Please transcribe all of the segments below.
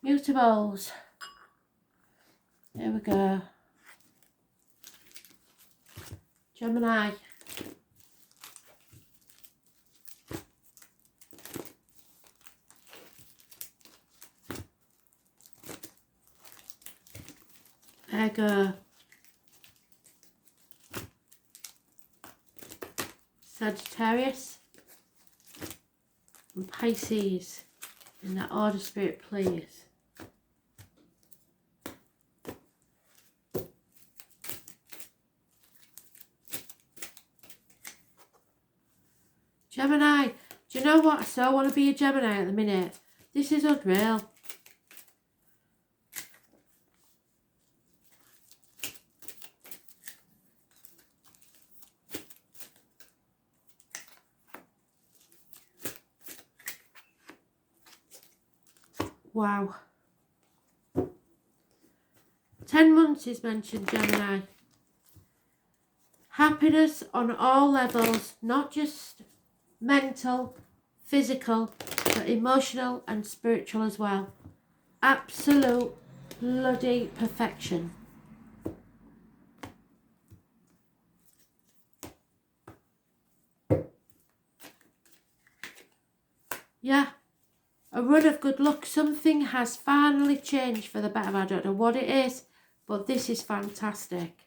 Mutables. Here we go. Gemini. Virgo. Sagittarius. And Pisces. In that order, Spirit, please. Gemini. Do you know what? I so want to be a Gemini at the minute. This is unreal. Wow. 10 months is mentioned, Gemini. Happiness on all levels, not just mental, physical, but emotional and spiritual as well. Absolute bloody perfection. Yeah. A run of good luck. Something has finally changed for the better. I don't know what it is, but this is fantastic.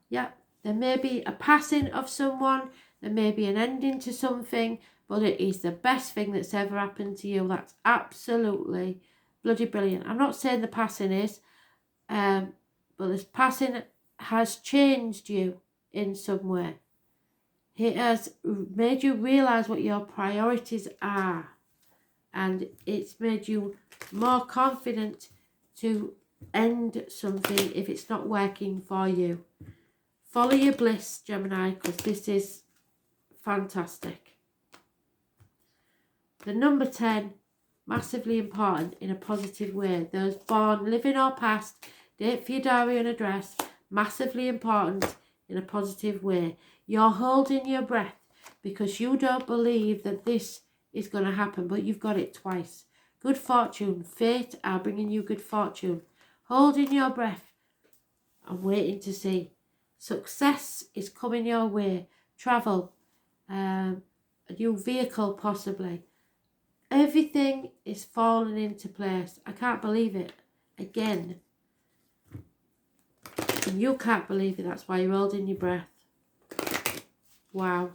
Yeah, there may be a passing of someone, there may be an ending to something, but it is the best thing that's ever happened to you. That's absolutely bloody brilliant. I'm not saying the passing is, but this passing has changed you in some way. It has made you realise what your priorities are. And it's made you more confident to end something if it's not working for you. Follow your bliss, Gemini, because this is fantastic. The number 10, massively important in a positive way. Those born, living or past, date for your diary and address, massively important in a positive way. You're holding your breath because you don't believe that this is going to happen, but you've got it twice. Good fortune, fate are bringing you good fortune. Holding your breath and waiting to see. Success is coming your way. Travel, a new vehicle possibly. Everything is falling into place. I can't believe it. Again. And you can't believe it. That's why you're holding your breath. Wow.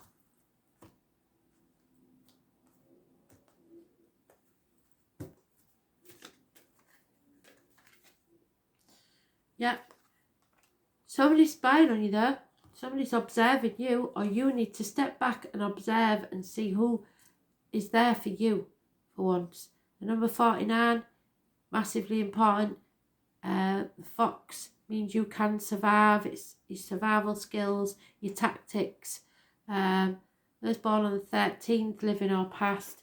Yeah. Somebody's spying on you though. Somebody's observing you, or you need to step back and observe and see who is there for you for once. The number 49, massively important. Fox means you can survive. It's your survival skills, your tactics. Those born on the 13th, living or past.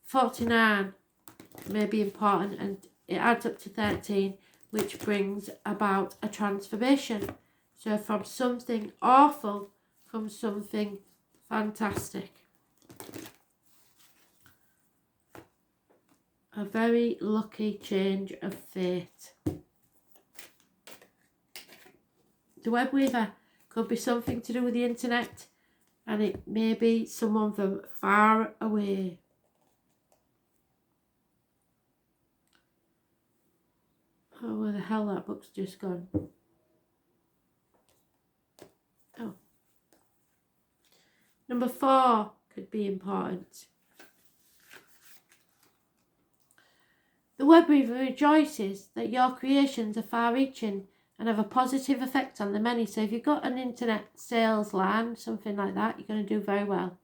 49 may be important, and it adds up to 13, which brings about a transformation. So from something awful comes something fantastic. A very lucky change of fate. The web weaver could be something to do with the internet, and it may be someone from far away. Oh, where the hell that book's just gone. Oh. Number 4 could be important. The web weaver rejoices that your creations are far-reaching and have a positive effect on the many. So if you've got an internet sales line, something like that, you're going to do very well.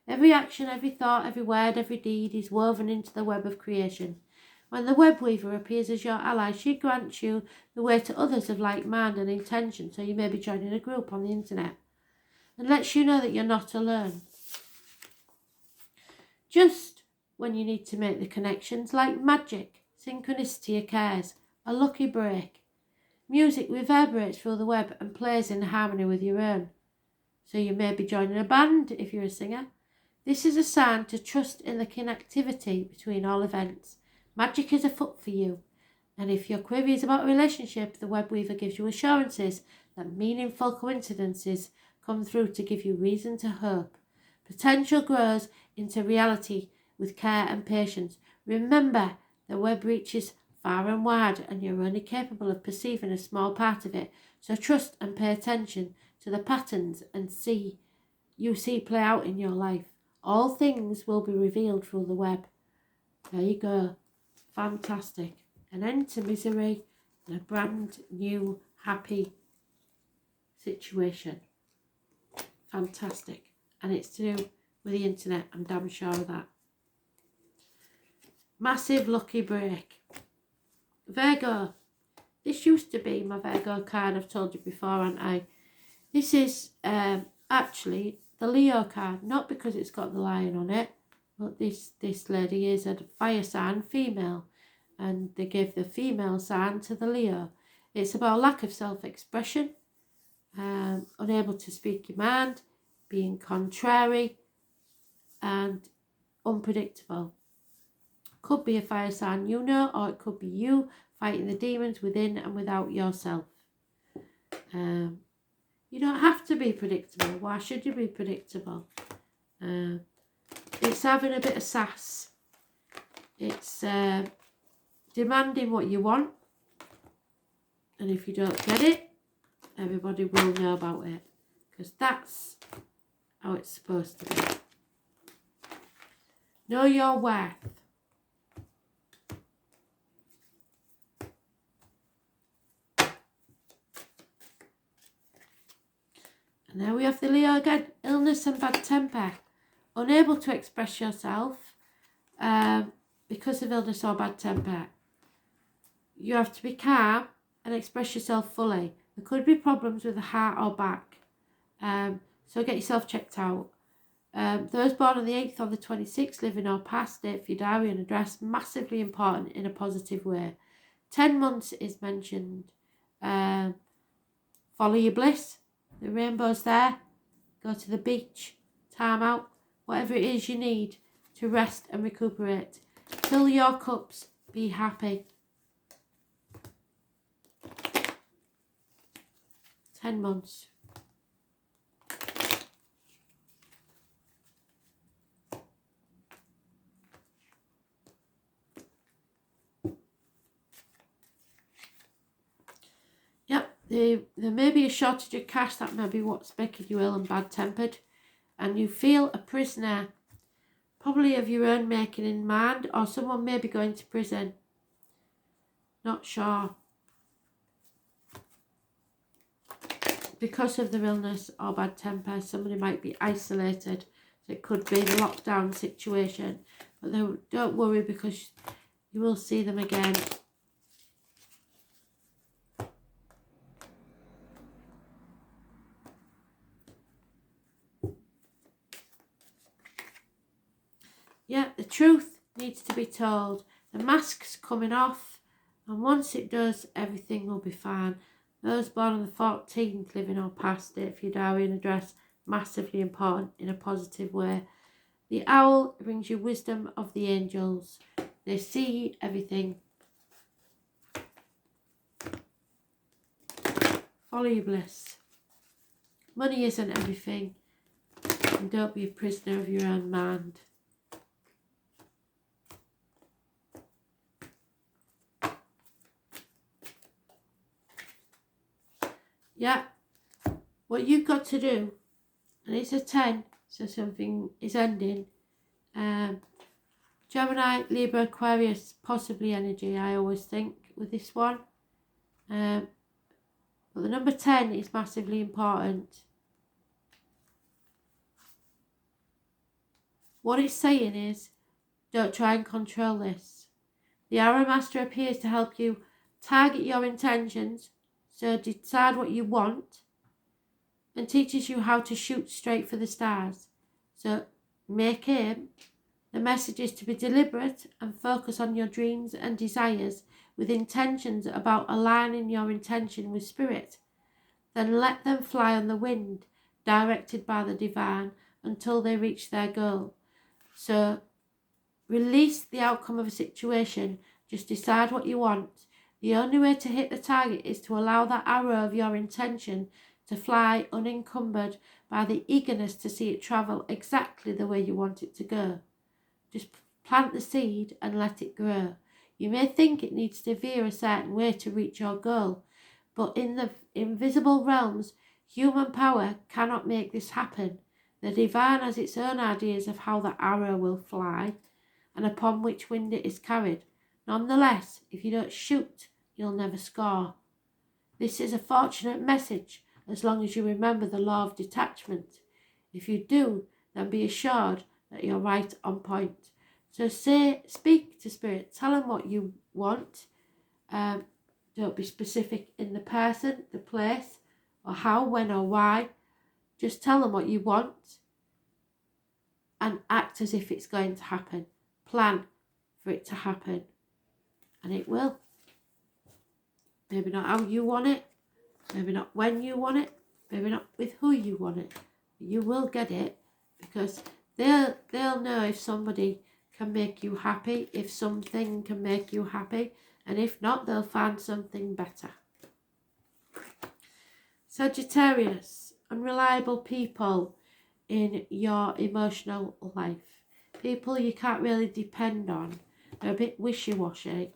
Every action, every thought, every word, every deed is woven into the web of creation. When the web weaver appears as your ally, she grants you the way to others of like mind and intention, so you may be joining a group on the internet, and lets you know that you're not alone. Just when you need to make the connections, like magic, synchronicity occurs, a lucky break. Music reverberates through the web and plays in harmony with your own. So you may be joining a band if you're a singer. This is a sign to trust in the connectivity between all events. Magic is afoot for you. And if your query is about a relationship, the web weaver gives you assurances that meaningful coincidences come through to give you reason to hope. Potential grows into reality with care and patience. Remember, the web reaches far and wide, and you're only capable of perceiving a small part of it. So trust and pay attention to the patterns and see play out in your life. All things will be revealed through the web. There you go. Fantastic. An end to misery and a brand new happy situation. Fantastic. And it's to do with the internet, I'm damn sure of that. Massive lucky break. Virgo. This used to be my Virgo card, I've told you before, haven't I? This is actually the Leo card, not because it's got the lion on it, but this lady is a fire sign female, and they give the female sign to the Leo. It's about lack of self-expression, unable to speak your mind, being contrary and unpredictable. Could be a fire sign you know, or it could be you fighting the demons within and without yourself. You don't have to be predictable. Why should you be predictable? It's having a bit of sass. It's demanding what you want. And if you don't get it, everybody will know about it. Because that's how it's supposed to be. Know your worth. And there we have the Leo again. Illness and bad temper. Unable to express yourself because of illness or bad temper. You have to be calm and express yourself fully. There could be problems with the heart or back. So get yourself checked out. Those born on the 8th or the 26th, living or past, date for your diary and address, massively important in a positive way. 10 months is mentioned. Follow your bliss. The rainbow's there. Go to the beach. Time out. Whatever it is you need to rest and recuperate. Fill your cups. Be happy. 10 months. Yep, there may be a shortage of cash. That may be what's making you ill and bad-tempered. And you feel a prisoner, probably of your own making in mind, or someone may be going to prison. Not sure. Because of their illness or bad temper, somebody might be isolated. So it could be the lockdown situation. But don't worry, because you will see them again. Yeah, the truth needs to be told. The mask's coming off, and once it does, everything will be fine. Those born on the 14th, living or past, date for your diary and address, massively important in a positive way. The owl brings you wisdom of the angels. They see everything. Follow your bliss. Money isn't everything, and don't be a prisoner of your own mind. Yeah, what you've got to do, and it's a 10, so something is ending. Gemini, Libra, Aquarius, possibly energy, I always think, with this one. But the number 10 is massively important. What it's saying is, don't try and control this. The Arrow Master appears to help you target your intentions, so decide what you want, and teaches you how to shoot straight for the stars. So make aim. The message is to be deliberate and focus on your dreams and desires with intentions about aligning your intention with spirit. Then let them fly on the wind, directed by the divine. until they reach their goal. So release the outcome of a situation. Just decide what you want. The only way to hit the target is to allow that arrow of your intention to fly unencumbered by the eagerness to see it travel exactly the way you want it to go. Just plant the seed and let it grow. You may think it needs to veer a certain way to reach your goal, but in the invisible realms, human power cannot make this happen. The divine has its own ideas of how the arrow will fly and upon which wind it is carried. Nonetheless, if you don't shoot, you'll never score. This is a fortunate message as long as you remember the law of detachment. If you do, then be assured that you're right on point. So speak to Spirit, tell them what you want. Don't be specific in the person, the place, or how, when, or why. Just tell them what you want and act as if it's going to happen. Plan for it to happen. And it will. Maybe not how you want it. Maybe not when you want it. Maybe not with who you want it. But you will get it because they'll know if somebody can make you happy, if something can make you happy. And if not, they'll find something better. Sagittarius, unreliable people in your emotional life. People you can't really depend on. They're a bit wishy-washy.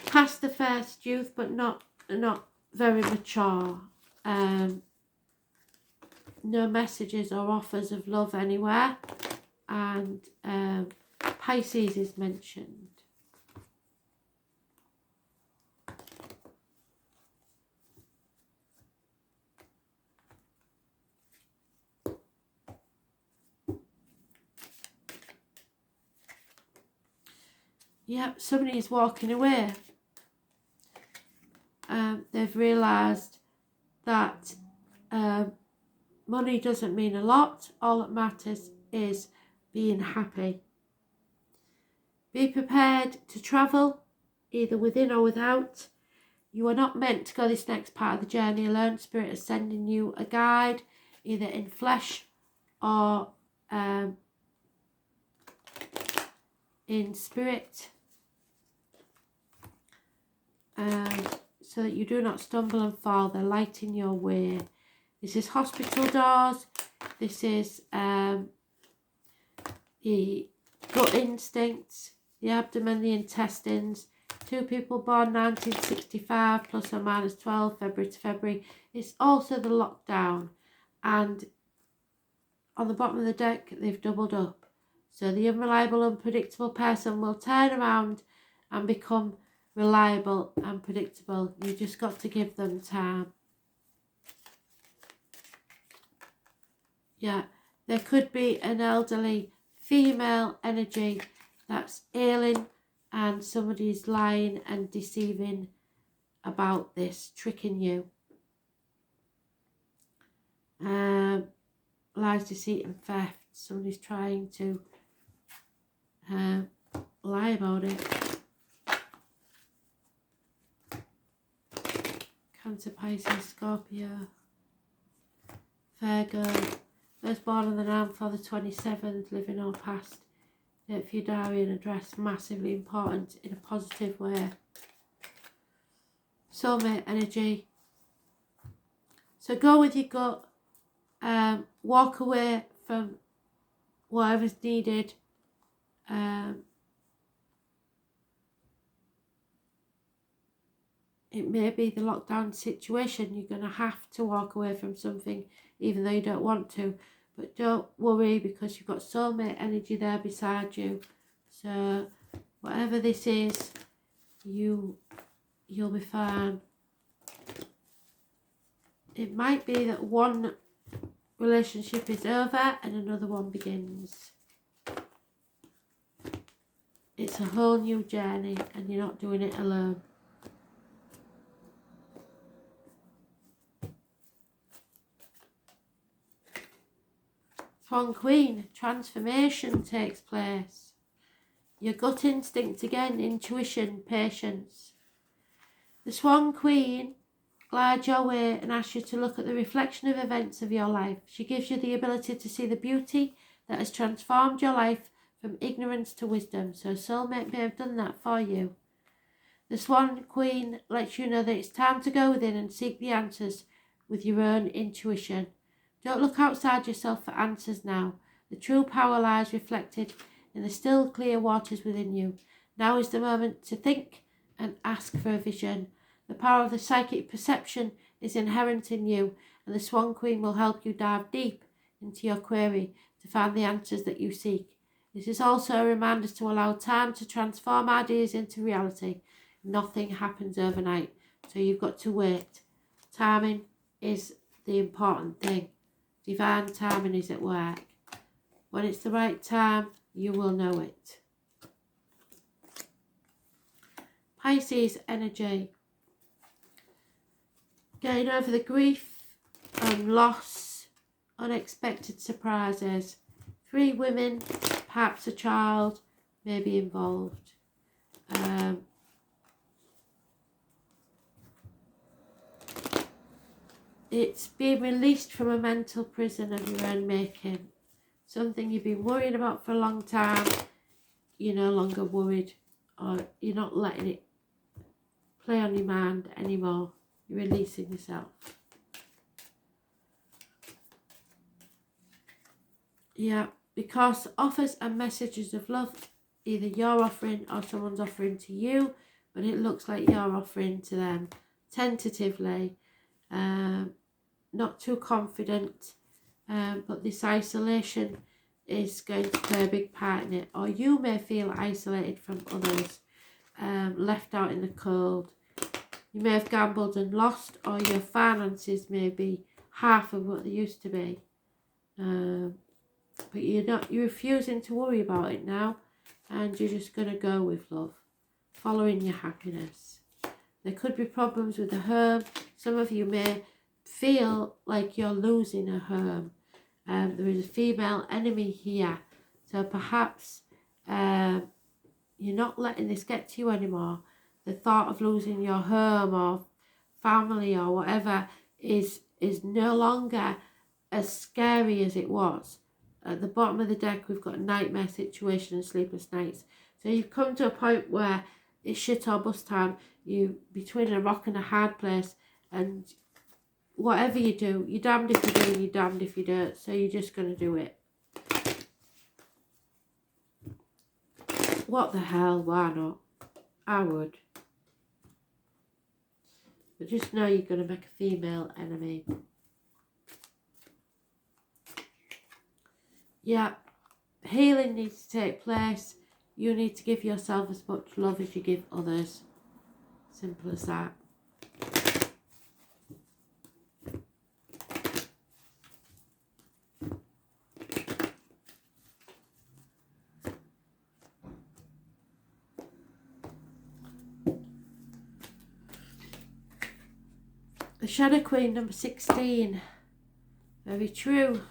Past the first youth, but not very mature. No messages or offers of love anywhere. And Pisces is mentioned. Yep, somebody is walking away. They've realised that money doesn't mean a lot. All that matters is being happy. Be prepared to travel, either within or without. You are not meant to go this next part of the journey alone. Spirit is sending you a guide, either in flesh or in spirit. So that you do not stumble and fall. They're lighting your way. This is hospital doors. This is the gut instincts, the abdomen, the intestines. 2 people born 1965 plus or minus 12, February to February. It's also the lockdown. And on the bottom of the deck, they've doubled up. So the unreliable, unpredictable person will turn around and become reliable and predictable. You just got to give them time. Yeah, there could be an elderly female energy that's ailing and somebody's lying and deceiving about this, tricking you. Lies, deceit and theft. Somebody's trying to lie about it. Cancer, Pisces, Scorpio, Virgo. Those born on the 9th or the 27th, living or past. Date for your diary and address, massively important in a positive way. Soulmate energy. So go with your gut. Walk away from whatever's needed. It may be the lockdown situation. You're going to have to walk away from something even though you don't want to. But don't worry because you've got soulmate energy there beside you. So whatever this is, you'll be fine. It might be that one relationship is over and another one begins. It's a whole new journey and you're not doing it alone. Swan Queen, transformation takes place. Your gut instinct again, intuition, patience. The Swan Queen glide your way and asks you to look at the reflection of events of your life. She gives you the ability to see the beauty that has transformed your life from ignorance to wisdom. So soulmate may have done that for you. The Swan Queen lets you know that it's time to go within and seek the answers with your own intuition. Don't look outside yourself for answers now. The true power lies reflected in the still clear waters within you. Now is the moment to think and ask for a vision. The power of the psychic perception is inherent in you, and the Swan Queen will help you dive deep into your query to find the answers that you seek. This is also a reminder to allow time to transform ideas into reality. Nothing happens overnight, so you've got to wait. Timing is the important thing. Divine timing is at work. When it's the right time, you will know it. Pisces energy. Getting over the grief and loss, unexpected surprises. 3 women, perhaps a child, may be involved. It's being released from a mental prison of your own making. Something you've been worrying about for a long time, you're no longer worried, or you're not letting it play on your mind anymore. You're releasing yourself. Yeah, because offers and messages of love, either you're offering or someone's offering to you, but it looks like you're offering to them tentatively. Not too confident, but this isolation is going to play a big part in it. Or you may feel isolated from others, left out in the cold. You may have gambled and lost, or your finances may be half of what they used to be. But you're refusing to worry about it now, and you're just going to go with love, following your happiness. There could be problems with the home. Some of you may feel like you're losing a home. There is a female enemy here, so perhaps you're not letting this get to you anymore. The thought of losing your home or family or whatever is no longer as scary as it was. At the bottom of the deck, we've got a nightmare situation and sleepless nights. So you've come to a point where it's shit or bust time. You're between a rock and a hard place, and whatever you do, you're damned if you do and you're damned if you don't. So you're just going to do it. What the hell? Why not? I would. But just know you're going to make a female enemy. Yeah. Healing needs to take place. You need to give yourself as much love as you give others. Simple as that. The Shadow Queen, number 16. Very true.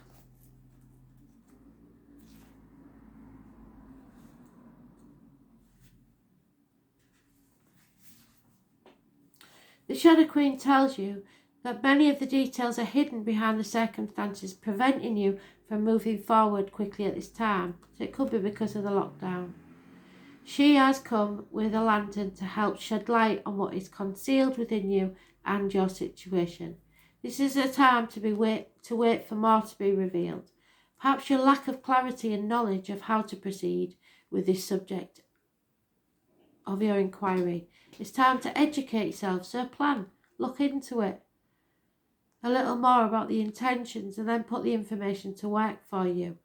The Shadow Queen tells you that many of the details are hidden behind the circumstances, preventing you from moving forward quickly at this time. So it could be because of the lockdown. She has come with a lantern to help shed light on what is concealed within you and your situation. This is a time to wait for more to be revealed. Perhaps your lack of clarity and knowledge of how to proceed with this subject of your inquiry. It's time to educate yourself, so plan, look into it a little more about the intentions, and then put the information to work for you.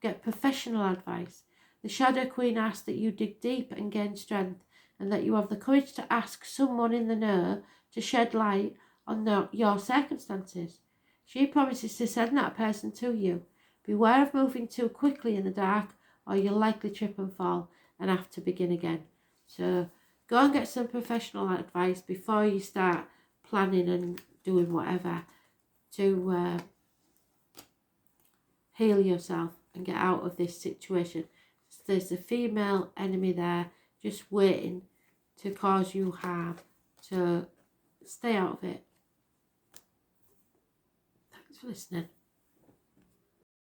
Get professional advice. The Shadow Queen asks that you dig deep and gain strength, and that you have the courage to ask someone in the know to shed light on your circumstances. She promises to send that person to you. Beware of moving too quickly in the dark, or you'll likely trip and fall and have to begin again. So go and get some professional advice before you start planning and doing whatever to heal yourself and get out of this situation. There's a female enemy there just waiting to cause you harm. So stay out of it. for listening.